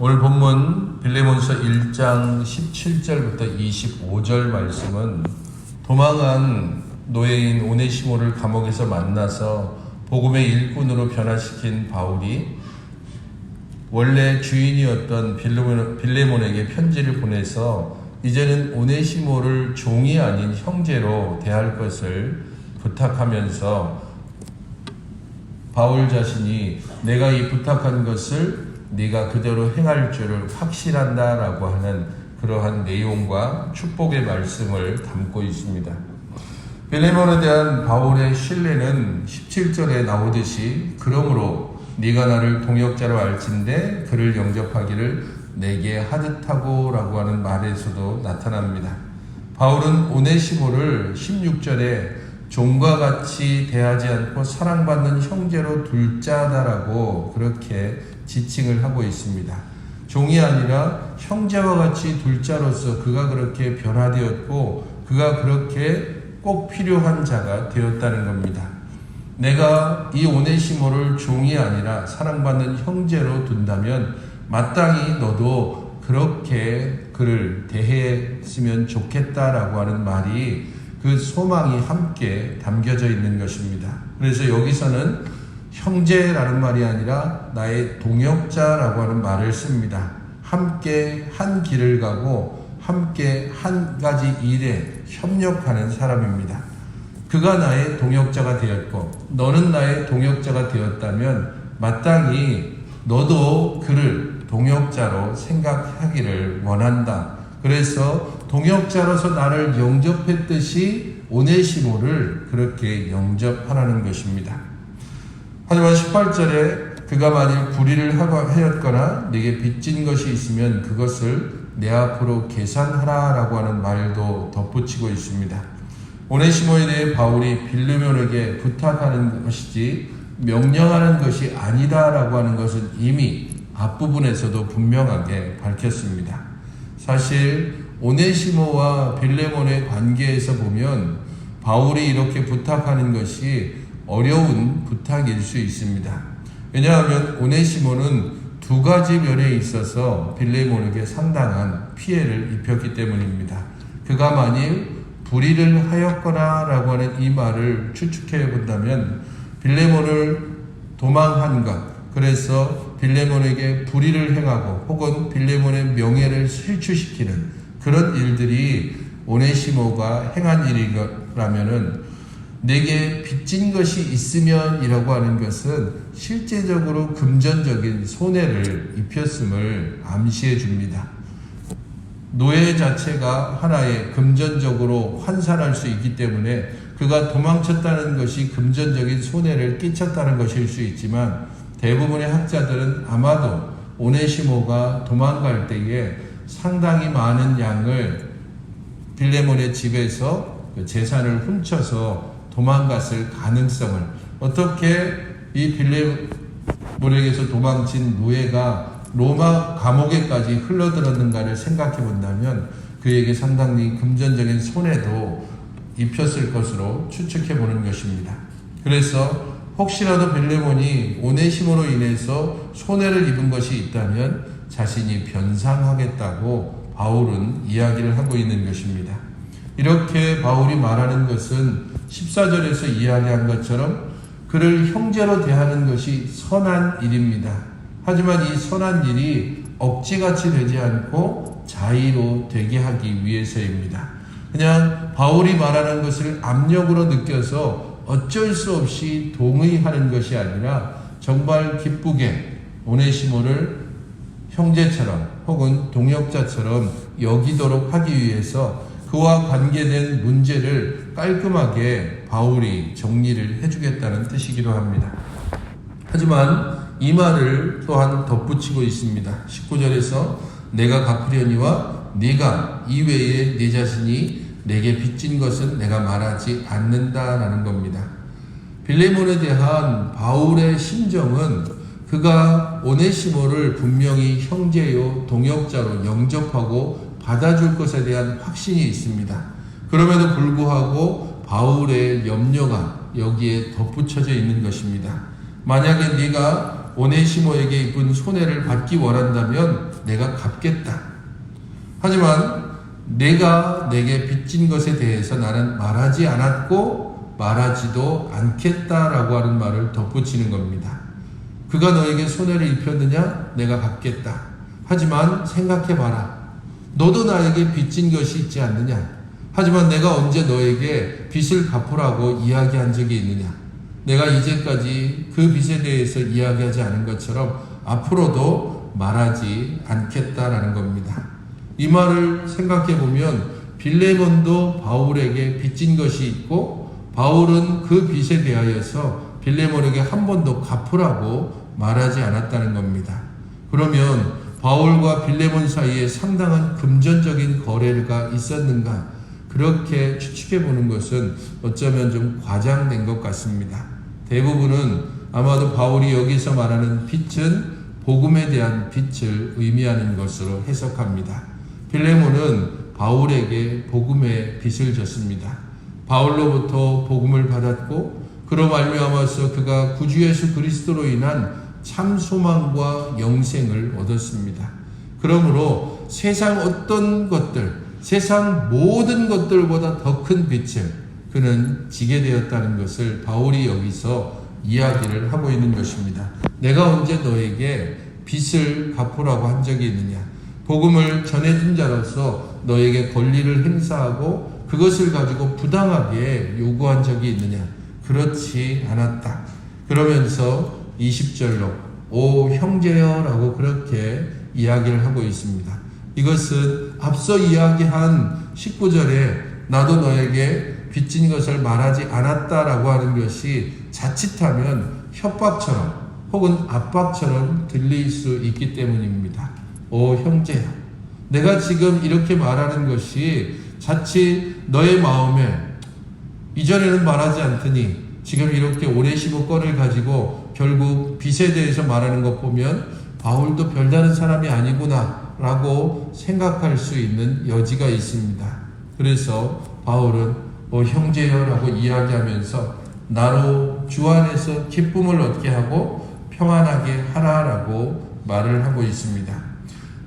오늘 본문 빌레몬서 1장 17절부터 25절 말씀은 도망한 노예인 오네시모를 감옥에서 만나서 복음의 일꾼으로 변화시킨 바울이 원래 주인이었던 빌레몬에게 편지를 보내서 이제는 오네시모를 종이 아닌 형제로 대할 것을 부탁하면서 바울 자신이 내가 이 부탁한 것을 네가 그대로 행할 줄을 확신한다 라고 하는 그러한 내용과 축복의 말씀을 담고 있습니다. 빌레몬에 대한 바울의 신뢰는 17절에 나오듯이 그러므로 네가 나를 동역자로 알진대 그를 영접하기를 내게 하듯하고 라고 하는 말에서도 나타납니다. 바울은 오네시모를 16절에 종과 같이 대하지 않고 사랑받는 형제로 둘자다라고 그렇게 지칭을 하고 있습니다. 종이 아니라 형제와 같이 둘자로서 그가 그렇게 변화되었고 그가 그렇게 꼭 필요한 자가 되었다는 겁니다. 내가 이 오네시모를 종이 아니라 사랑받는 형제로 둔다면 마땅히 너도 그렇게 그를 대했으면 좋겠다라고 하는 말이 그 소망이 함께 담겨져 있는 것입니다. 그래서 여기서는 형제라는 말이 아니라 나의 동역자라고 하는 말을 씁니다. 함께 한 길을 가고 함께 한 가지 일에 협력하는 사람입니다. 그가 나의 동역자가 되었고 너는 나의 동역자가 되었다면 마땅히 너도 그를 동역자로 생각하기를 원한다. 그래서 동역자로서 나를 영접했듯이 오네시모를 그렇게 영접하라는 것입니다. 하지만 18절에 그가 만일 불의를 하였거나 네게 빚진 것이 있으면 그것을 내 앞으로 계산하라 라고 하는 말도 덧붙이고 있습니다. 오네시모에 대해 바울이 빌레몬에게 부탁하는 것이지 명령하는 것이 아니다 라고 하는 것은 이미 앞부분에서도 분명하게 밝혔습니다. 사실 오네시모와 빌레몬의 관계에서 보면 바울이 이렇게 부탁하는 것이 어려운 부탁일 수 있습니다. 왜냐하면 오네시모는 두 가지 면에 있어서 빌레몬에게 상당한 피해를 입혔기 때문입니다. 그가 만일 불의를 하였거나 라고 하는 이 말을 추측해 본다면 빌레몬을 도망한 것, 그래서 빌레몬에게 불의를 행하고 혹은 빌레몬의 명예를 실추시키는 그런 일들이 오네시모가 행한 일이라면은 내게 빚진 것이 있으면 이라고 하는 것은 실제적으로 금전적인 손해를 입혔음을 암시해 줍니다. 노예 자체가 하나의 금전적으로 환산할 수 있기 때문에 그가 도망쳤다는 것이 금전적인 손해를 끼쳤다는 것일 수 있지만 대부분의 학자들은 아마도 오네시모가 도망갈 때에 상당히 많은 양을 빌레몬의 집에서 재산을 훔쳐서 도망갔을 가능성을 어떻게 이 빌레몬에게서 도망친 노예가 로마 감옥에까지 흘러들었는가를 생각해 본다면 그에게 상당히 금전적인 손해도 입혔을 것으로 추측해 보는 것입니다. 그래서 혹시라도 빌레몬이 오네시모로 인해서 손해를 입은 것이 있다면 자신이 변상하겠다고 바울은 이야기를 하고 있는 것입니다. 이렇게 바울이 말하는 것은 14절에서 이야기한 것처럼 그를 형제로 대하는 것이 선한 일입니다. 하지만 이 선한 일이 억지같이 되지 않고 자의로 되게 하기 위해서입니다. 그냥 바울이 말하는 것을 압력으로 느껴서 어쩔 수 없이 동의하는 것이 아니라 정말 기쁘게 오네시모를 형제처럼 혹은 동역자처럼 여기도록 하기 위해서 그와 관계된 문제를 깔끔하게 바울이 정리를 해주겠다는 뜻이기도 합니다. 하지만 이 말을 또한 덧붙이고 있습니다. 19절에서 내가 갚으려니와 네가 이외에 네 자신이 내게 빚진 것은 내가 말하지 않는다라는 겁니다. 빌레몬에 대한 바울의 심정은 그가 오네시모를 분명히 형제요 동역자로 영접하고 받아줄 것에 대한 확신이 있습니다. 그럼에도 불구하고 바울의 염려가 여기에 덧붙여져 있는 것입니다. 만약에 네가 오네시모에게 입은 손해를 받기 원한다면 내가 갚겠다. 하지만 내가 내게 빚진 것에 대해서 나는 말하지 않았고 말하지도 않겠다라고 하는 말을 덧붙이는 겁니다. 그가 너에게 손해를 입혔느냐? 내가 갚겠다. 하지만 생각해봐라. 너도 나에게 빚진 것이 있지 않느냐? 하지만 내가 언제 너에게 빚을 갚으라고 이야기한 적이 있느냐? 내가 이제까지 그 빚에 대해서 이야기하지 않은 것처럼 앞으로도 말하지 않겠다라는 겁니다. 이 말을 생각해 보면 빌레몬도 바울에게 빚진 것이 있고 바울은 그 빚에 대하여서 빌레몬에게 한 번도 갚으라고 말하지 않았다는 겁니다. 그러면 바울과 빌레몬 사이에 상당한 금전적인 거래가 있었는가? 그렇게 추측해 보는 것은 어쩌면 좀 과장된 것 같습니다. 대부분은 아마도 바울이 여기서 말하는 빚은 복음에 대한 빚을 의미하는 것으로 해석합니다. 빌레몬은 바울에게 복음의 빚을 졌습니다. 바울로부터 복음을 받았고 그로 말미암아서 그가 구주 예수 그리스도로 인한 참 소망과 영생을 얻었습니다. 그러므로 세상 어떤 것들, 세상 모든 것들보다 더 큰 빚을 그는 지게 되었다는 것을 바울이 여기서 이야기를 하고 있는 것입니다. 내가 언제 너에게 빚을 갚으라고 한 적이 있느냐? 복음을 전해준 자로서 너에게 권리를 행사하고 그것을 가지고 부당하게 요구한 적이 있느냐? 그렇지 않았다. 그러면서 20절로 오 형제여 라고 그렇게 이야기를 하고 있습니다. 이것은 앞서 이야기한 19절에 나도 너에게 빚진 것을 말하지 않았다라고 하는 것이 자칫하면 협박처럼 혹은 압박처럼 들릴 수 있기 때문입니다. 오 형제야, 내가 지금 이렇게 말하는 것이 자칫 너의 마음에 이전에는 말하지 않더니 지금 이렇게 오네시모 건을 가지고 결국 빚에 대해서 말하는 것 보면 바울도 별다른 사람이 아니구나 라고 생각할 수 있는 여지가 있습니다. 그래서 바울은 형제여 라고 이야기하면서 나로 주 안에서 기쁨을 얻게 하고 평안하게 하라라고 말을 하고 있습니다.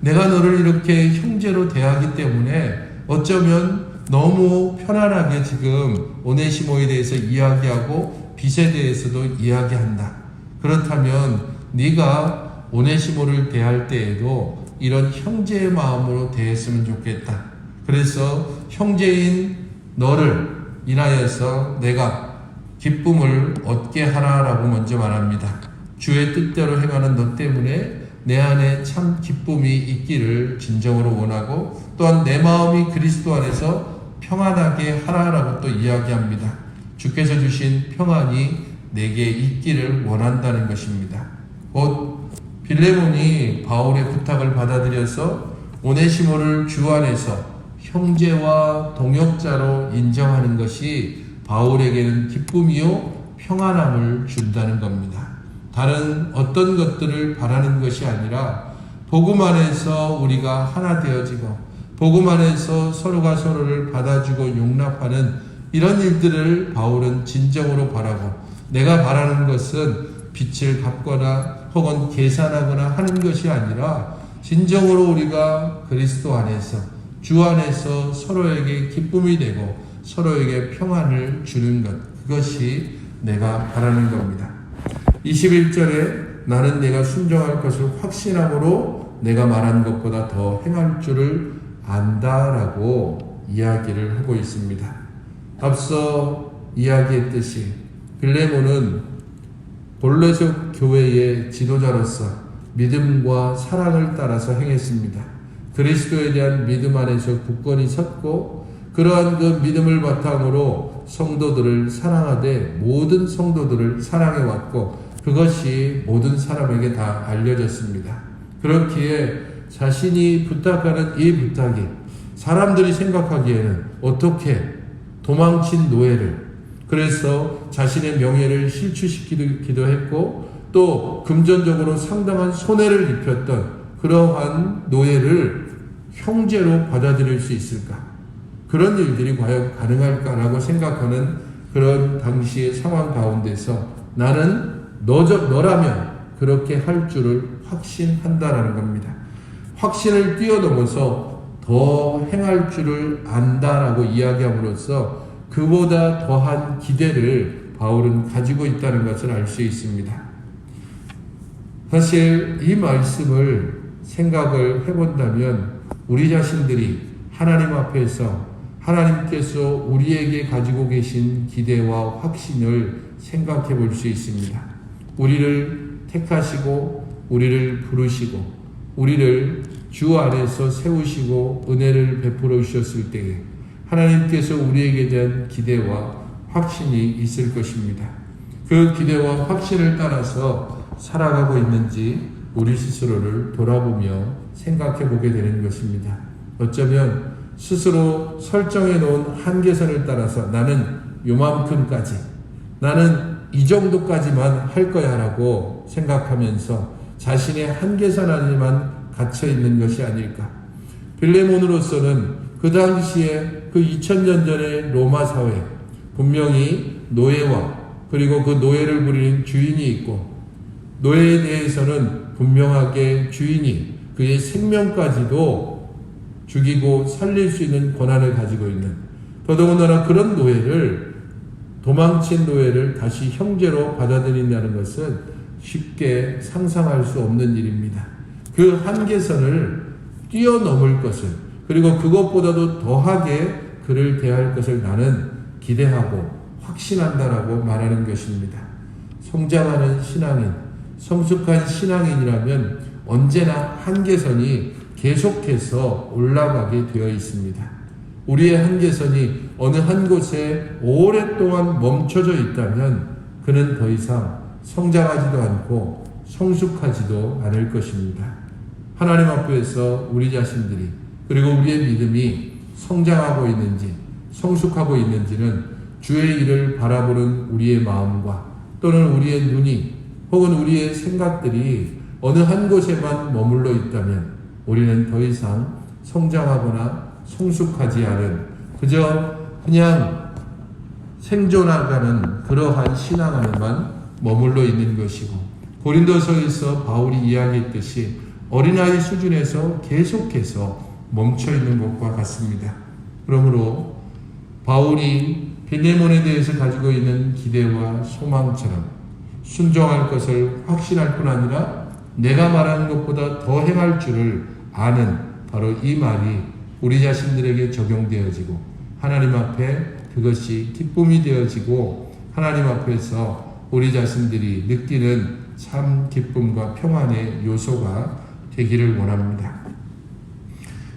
내가 너를 이렇게 형제로 대하기 때문에 어쩌면 너무 편안하게 지금 오네시모에 대해서 이야기하고 빚에 대해서도 이야기한다. 그렇다면 네가 오네시모를 대할 때에도 이런 형제의 마음으로 대했으면 좋겠다. 그래서 형제인 너를 인하여서 내가 기쁨을 얻게 하라라고 먼저 말합니다. 주의 뜻대로 행하는 너 때문에 내 안에 참 기쁨이 있기를 진정으로 원하고 또한 내 마음이 그리스도 안에서 평안하게 하라라고 또 이야기합니다. 주께서 주신 평안이 내게 있기를 원한다는 것입니다. 곧 빌레몬이 바울의 부탁을 받아들여서 오네시모를 주 안에서 형제와 동역자로 인정하는 것이 바울에게는 기쁨이요 평안함을 준다는 겁니다. 다른 어떤 것들을 바라는 것이 아니라 복음 안에서 우리가 하나 되어지고 복음 안에서 서로가 서로를 받아주고 용납하는 이런 일들을 바울은 진정으로 바라고 내가 바라는 것은 빚을 갚거나 혹은 계산하거나 하는 것이 아니라 진정으로 우리가 그리스도 안에서 주 안에서 서로에게 기쁨이 되고 서로에게 평안을 주는 것, 그것이 내가 바라는 겁니다. 21절에 나는 내가 순종할 것을 확신함으로 내가 말한 것보다 더 행할 줄을 안다라고 이야기를 하고 있습니다. 앞서 이야기했듯이 빌레몬은 골로새 교회의 지도자로서 믿음과 사랑을 따라서 행했습니다. 그리스도에 대한 믿음 안에서 굳건히 섰고 그러한 그 믿음을 바탕으로 성도들을 사랑하되 모든 성도들을 사랑해왔고 그것이 모든 사람에게 다 알려졌습니다. 그렇기에 자신이 부탁하는 이 부탁이 사람들이 생각하기에는 어떻게 도망친 노예를 그래서 자신의 명예를 실추시키기도 했고 또 금전적으로 상당한 손해를 입혔던 그러한 노예를 형제로 받아들일 수 있을까? 그런 일들이 과연 가능할까라고 생각하는 그런 당시의 상황 가운데서 나는 너라면 그렇게 할 줄을 확신한다라는 겁니다. 확신을 뛰어넘어서 더 행할 줄을 안다라고 이야기함으로써 그보다 더한 기대를 바울은 가지고 있다는 것을 알 수 있습니다. 사실 이 말씀을 생각을 해본다면 우리 자신들이 하나님 앞에서 하나님께서 우리에게 가지고 계신 기대와 확신을 생각해 볼 수 있습니다. 우리를 택하시고 우리를 부르시고 우리를 주 안에서 세우시고 은혜를 베풀어 주셨을 때에 하나님께서 우리에게 대한 기대와 확신이 있을 것입니다. 그 기대와 확신을 따라서 살아가고 있는지 우리 스스로를 돌아보며 생각해 보게 되는 것입니다. 어쩌면 스스로 설정해 놓은 한계선을 따라서 나는 요만큼까지, 나는 이 정도까지만 할 거야 라고 생각하면서 자신의 한계선 안에만 갇혀 있는 것이 아닐까. 빌레몬으로서는 그 당시에 그 2000년 전의 로마 사회, 분명히 노예와 그리고 그 노예를 부리는 주인이 있고, 노예에 대해서는 분명하게 주인이 그의 생명까지도 죽이고 살릴 수 있는 권한을 가지고 있는, 더더군다나 그런 노예를, 도망친 노예를 다시 형제로 받아들인다는 것은 쉽게 상상할 수 없는 일입니다. 그 한계선을 뛰어넘을 것을, 그리고 그것보다도 더하게 그를 대할 것을 나는 기대하고 확신한다라고 말하는 것입니다. 성장하는 신앙인, 성숙한 신앙인이라면 언제나 한계선이 계속해서 올라가게 되어 있습니다. 우리의 한계선이 어느 한 곳에 오랫동안 멈춰져 있다면 그는 더 이상 성장하지도 않고 성숙하지도 않을 것입니다. 하나님 앞에서 우리 자신들이, 그리고 우리의 믿음이 성장하고 있는지 성숙하고 있는지는 주의 일을 바라보는 우리의 마음과 또는 우리의 눈이 혹은 우리의 생각들이 어느 한 곳에만 머물러 있다면 우리는 더 이상 성장하거나 성숙하지 않은, 그냥 생존하가는 그러한 신앙 안에만 머물러 있는 것이고, 고린도서에서 바울이 이야기했듯이 어린아이 수준에서 계속해서 멈춰 있는 것과 같습니다. 그러므로 바울이 빌레몬에 대해서 가지고 있는 기대와 소망처럼 순종할 것을 확신할 뿐 아니라 내가 말하는 것보다 더 행할 줄을 아는 바로 이 말이 우리 자신들에게 적용되어지고 하나님 앞에 그것이 기쁨이 되어지고 하나님 앞에서 우리 자신들이 느끼는 참 기쁨과 평안의 요소가 되기를 원합니다.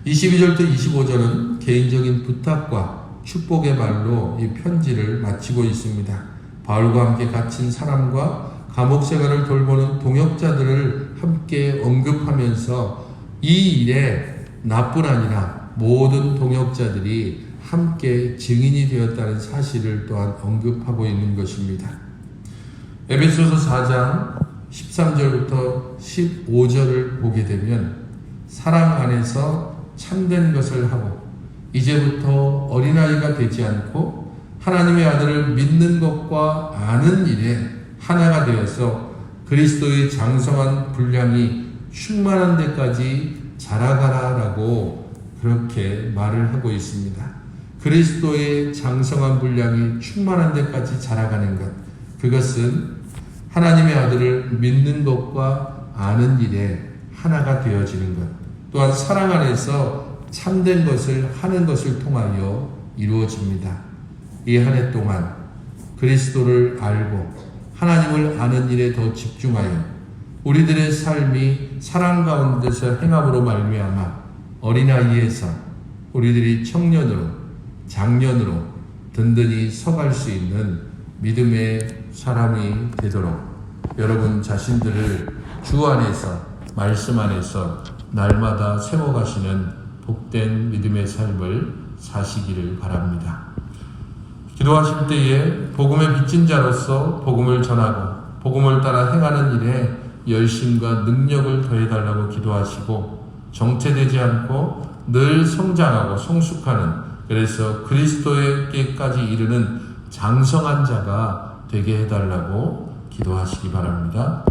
22절부터 25절은 개인적인 부탁과 축복의 말로 이 편지를 마치고 있습니다. 바울과 함께 갇힌 사람과 감옥 생활을 돌보는 동역자들을 함께 언급하면서 이 일에 나뿐 아니라 모든 동역자들이 함께 증인이 되었다는 사실을 또한 언급하고 있는 것입니다. 에베소서 4장 13절부터 15절을 보게 되면 사랑 안에서 참된 것을 하고 이제부터 어린아이가 되지 않고 하나님의 아들을 믿는 것과 아는 일에 하나가 되어서 그리스도의 장성한 분량이 충만한 데까지 자라가라라고 그렇게 말을 하고 있습니다. 그리스도의 장성한 분량이 충만한 데까지 자라가는 것, 그것은 하나님의 아들을 믿는 것과 아는 일에 하나가 되어지는 것, 또한 사랑 안에서 참된 것을 하는 것을 통하여 이루어집니다. 이 한 해 동안 그리스도를 알고 하나님을 아는 일에 더 집중하여 우리들의 삶이 사랑 가운데서 행함으로 말미암아 어린아이에서 우리들이 청년으로 장년으로 든든히 서갈 수 있는 믿음의 사람이 되도록 여러분 자신들을 주 안에서 말씀 안에서 날마다 세워가시는 복된 믿음의 삶을 사시기를 바랍니다. 기도하실 때에 복음의 빚진 자로서 복음을 전하고 복음을 따라 행하는 일에 열심과 능력을 더해달라고 기도하시고 정체되지 않고 늘 성장하고 성숙하는, 그래서 그리스도에게까지 이르는 장성한 자가 되게 해달라고 기도하시기 바랍니다.